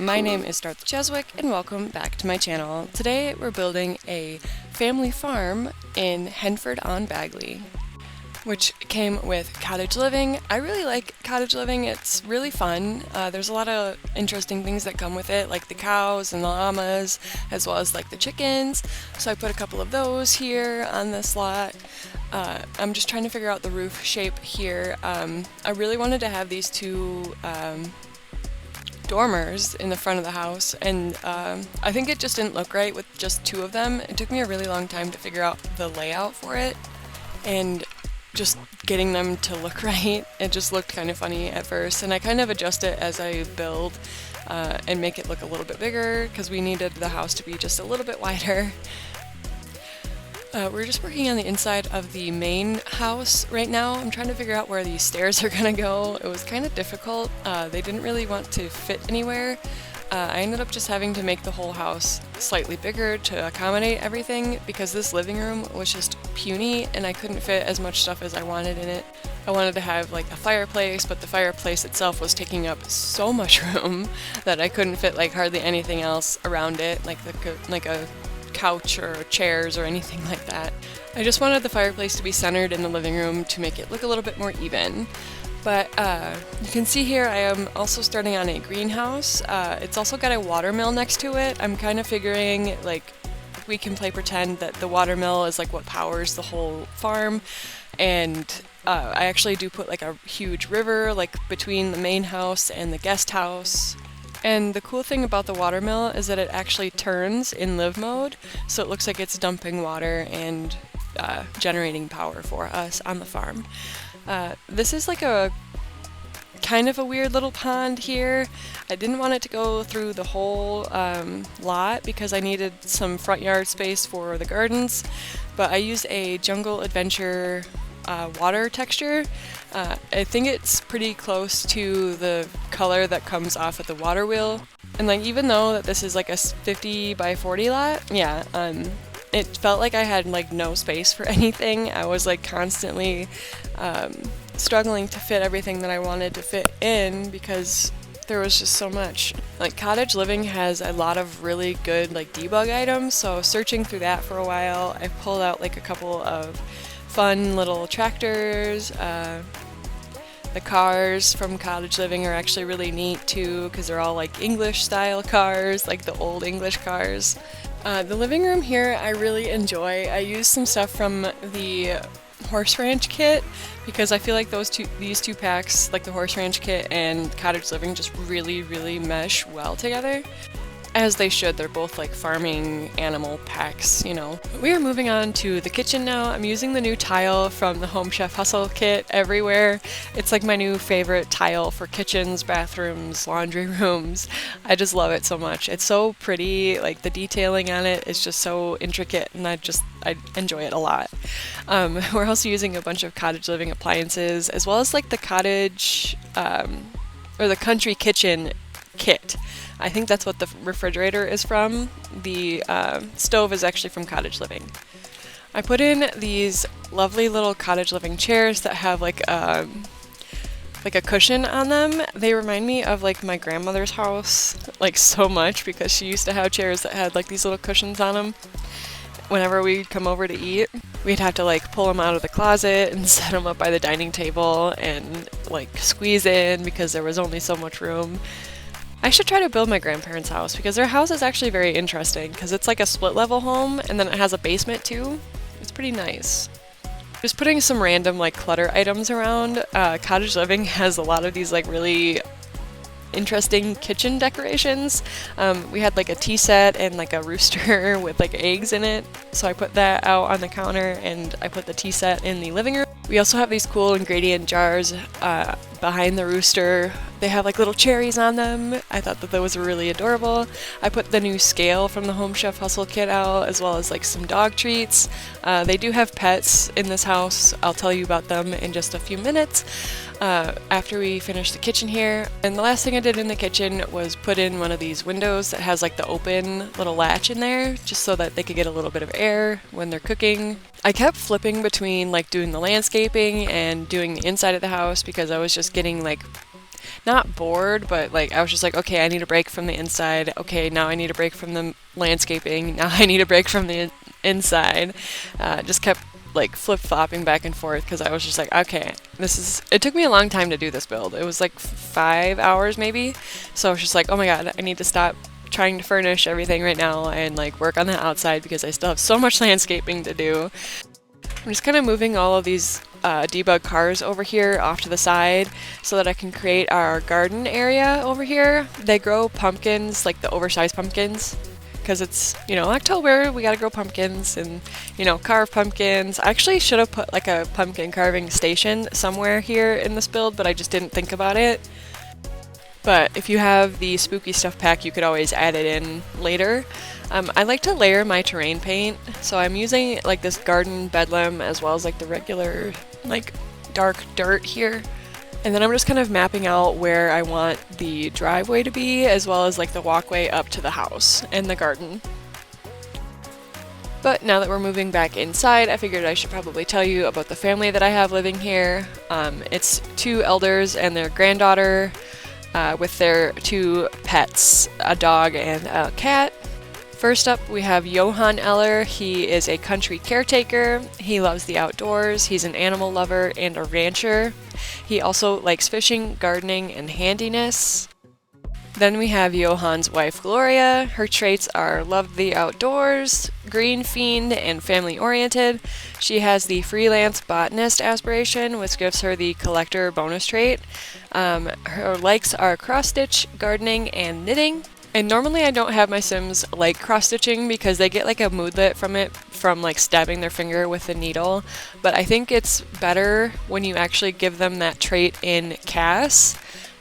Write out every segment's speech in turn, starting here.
My name is Dorothy Cheswick and welcome back to my channel. Today we're building a family farm in Henford-on-Bagley, which came with cottage living. I really like cottage living. It's really fun. There's a lot of interesting things that come with it, like the cows and the llamas, as well as like the chickens. So I put a couple of those here on this lot. I'm just trying to figure out the roof shape here. I really wanted to have these two dormers in the front of the house, and I think it just didn't look right with just two of them. It took me a really long time to figure out the layout for it, and just getting them to look right. It just looked kind of funny at first, and I kind of adjust it as I build and make it look a little bit bigger because we needed the house to be just a little bit wider. We're just working on the inside of the main house right now. I'm trying to figure out where these stairs are gonna go. It was kind of difficult. They didn't really want to fit anywhere. I ended up just having to make the whole house slightly bigger to accommodate everything because this living room was just puny and I couldn't fit as much stuff as I wanted in it. I wanted to have like a fireplace, but the fireplace itself was taking up so much room that I couldn't fit like hardly anything else around it, like a couch or chairs or anything like that. I just wanted the fireplace to be centered in the living room to make it look a little bit more even. But you can see here I am also starting on a greenhouse. It's also got a watermill next to it. I'm kind of figuring like we can play pretend that the watermill is like what powers the whole farm, and I actually do put like a huge river like between the main house and the guest house. And the cool thing about the watermill is that it actually turns in live mode, so it looks like it's dumping water and generating power for us on the farm. This is like a kind of a weird little pond here. I didn't want it to go through the whole lot because I needed some front yard space for the gardens, but I used a Jungle Adventure water texture. I think it's pretty close to the color that comes off at the water wheel. And like even though that this is like a 50 by 40 lot, yeah, it felt like I had like no space for anything. I was like constantly struggling to fit everything that I wanted to fit in because there was just so much. Like cottage living has a lot of really good like debug items, so searching through that for a while, I pulled out like a couple of fun little tractors. The cars from cottage living are actually really neat too because they're all like English style cars, like the old English cars. The living room here I really enjoy. I used some stuff from the horse ranch kit because I feel like these two packs, like the horse ranch kit and cottage living, just really mesh well together. As they should. They're both like farming animal packs, you know. We are moving on to the kitchen now. I'm using the new tile from the Home Chef Hustle kit everywhere. It's like my new favorite tile for kitchens, bathrooms, laundry rooms. I just love it so much. It's so pretty, like the detailing on it is just so intricate, and I enjoy it a lot. We're also using a bunch of cottage living appliances, as well as like the cottage or the country kitchen kit. I think that's what the refrigerator is from. The stove is actually from cottage living. I put in these lovely little cottage living chairs that have like a cushion on them. They remind me of like my grandmother's house like so much because she used to have chairs that had like these little cushions on them. Whenever we'd come over to eat, we'd have to like pull them out of the closet and set them up by the dining table and like squeeze in because there was only so much room. I should try to build my grandparents' house because their house is actually very interesting because it's like a split level home and then it has a basement too. It's pretty nice. Just putting some random like clutter items around. Cottage living has a lot of these like really interesting kitchen decorations. We had like a tea set and like a rooster with like eggs in it, so I put that out on the counter and I put the tea set in the living room. We also have these cool ingredient jars behind the rooster. They have like little cherries on them. I thought that those were really adorable. I put the new scale from the Home Chef Hustle kit out, as well as like some dog treats. They do have pets in this house. I'll tell you about them in just a few minutes after we finish the kitchen here. And the last thing I did in the kitchen was put in one of these windows that has like the open little latch in there, just so that they could get a little bit of air when they're cooking. I kept flipping between like doing the landscaping and doing the inside of the house because I was just getting like not bored, but like I was just like, okay, I need a break from the inside. Okay, now I need a break from the landscaping. Now I need a break from the inside. Just kept like flip-flopping back and forth because I was just like, okay, it took me a long time to do this build. It was like 5 hours maybe. So I was just like, oh my god, I need to stop trying to furnish everything right now and like work on the outside because I still have so much landscaping to do. I'm just kind of moving all of these debug cars over here off to the side so that I can create our garden area over here. They grow pumpkins, like the oversized pumpkins, because it's, you know, October, we gotta grow pumpkins and, you know, carve pumpkins. I actually should have put like a pumpkin carving station somewhere here in this build, but I just didn't think about it. But if you have the spooky stuff pack, you could always add it in later. I like to layer my terrain paint, so I'm using like this garden bedlam as well as like the regular like dark dirt here. And then I'm just kind of mapping out where I want the driveway to be as well as like the walkway up to the house and the garden. But now that we're moving back inside, I figured I should probably tell you about the family that I have living here. It's 2 elders and their granddaughter with their 2 pets, a dog and a cat. First up, we have Johann Eller. He is a country caretaker. He loves the outdoors. He's an animal lover and a rancher. He also likes fishing, gardening, and handiness. Then we have Johann's wife, Gloria. Her traits are love the outdoors, green fiend, and family-oriented. She has the freelance botanist aspiration, which gives her the collector bonus trait. Her likes are cross-stitch, gardening, and knitting. And normally I don't have my Sims like cross-stitching because they get like a moodlet from it from like stabbing their finger with the needle, but I think it's better when you actually give them that trait in CAS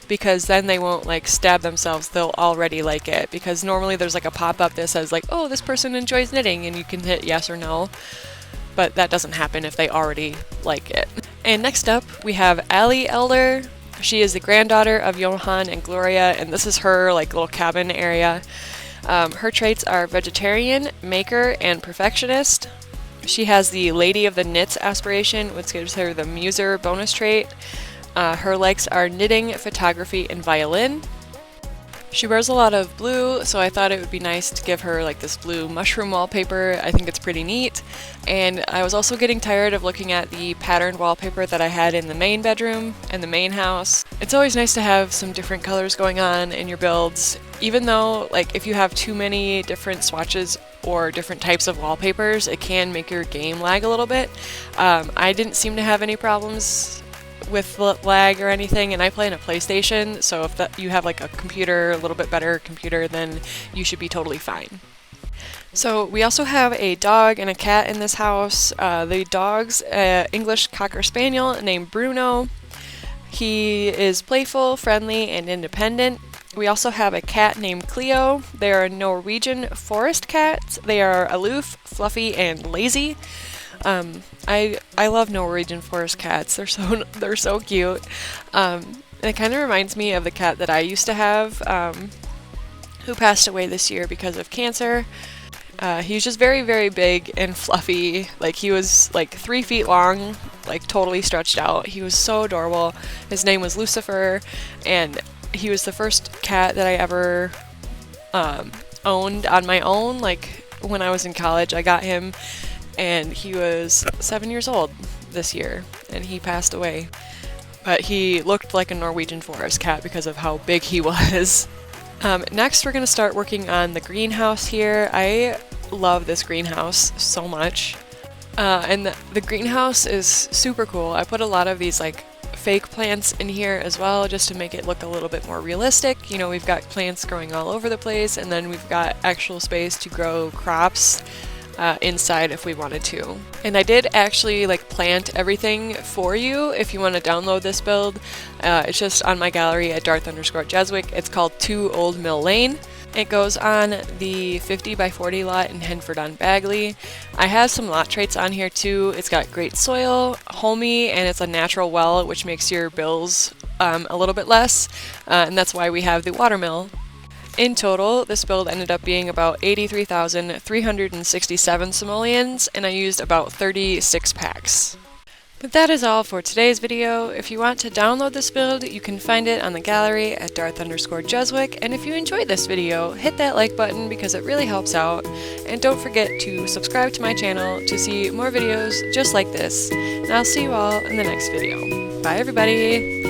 because then they won't like stab themselves, they'll already like it, because normally there's like a pop-up that says like, oh, this person enjoys knitting, and you can hit yes or no, but that doesn't happen if they already like it. And next up we have Ali Elder. She is the granddaughter of Johann and Gloria, and this is her like little cabin area. Her traits are vegetarian, maker, and perfectionist. She has the Lady of the Knits aspiration, which gives her the Muser bonus trait. Her likes are knitting, photography, and violin. She wears a lot of blue, so I thought it would be nice to give her like this blue mushroom wallpaper. I think it's pretty neat. And I was also getting tired of looking at the patterned wallpaper that I had in the main bedroom and the main house. It's always nice to have some different colors going on in your builds, even though like if you have too many different swatches or different types of wallpapers, it can make your game lag a little bit. I didn't seem to have any problems with lag or anything, and I play on a PlayStation, so if you have like a computer, a little bit better computer, then you should be totally fine. So we also have a dog and a cat in this house. The dog's English Cocker Spaniel named Bruno. He is playful, friendly, and independent. We also have a cat named Cleo. They are Norwegian forest cats. They are aloof, fluffy, and lazy. I love Norwegian forest cats. They're so cute. It kind of reminds me of the cat that I used to have, who passed away this year because of cancer. He was just very, very big and fluffy. Like he was like 3 feet long, like totally stretched out. He was so adorable. His name was Lucifer, and he was the first cat that I ever owned on my own. Like when I was in college, I got him. And he was 7 years old this year, and he passed away. But he looked like a Norwegian forest cat because of how big he was. Next, we're going to start working on the greenhouse here. I love this greenhouse so much. And the greenhouse is super cool. I put a lot of these like fake plants in here as well, just to make it look a little bit more realistic. You know, we've got plants growing all over the place, and then we've got actual space to grow crops inside if we wanted to. And I did actually like plant everything for you if you want to download this build. It's just on my gallery at Darth_Jeswick. It's called 2 Old Mill Lane. It goes on the 50 by 40 lot in Henford on Bagley. I have some lot traits on here too. It's got great soil, homey, and it's a natural well, which makes your bills a little bit less. And that's why we have the watermill. In total, this build ended up being about 83,367 simoleons, and I used about 36 packs. But that is all for today's video. If you want to download this build, you can find it on the gallery at Darth_Jeswick, and if you enjoyed this video, hit that like button because it really helps out, and don't forget to subscribe to my channel to see more videos just like this, and I'll see you all in the next video. Bye everybody!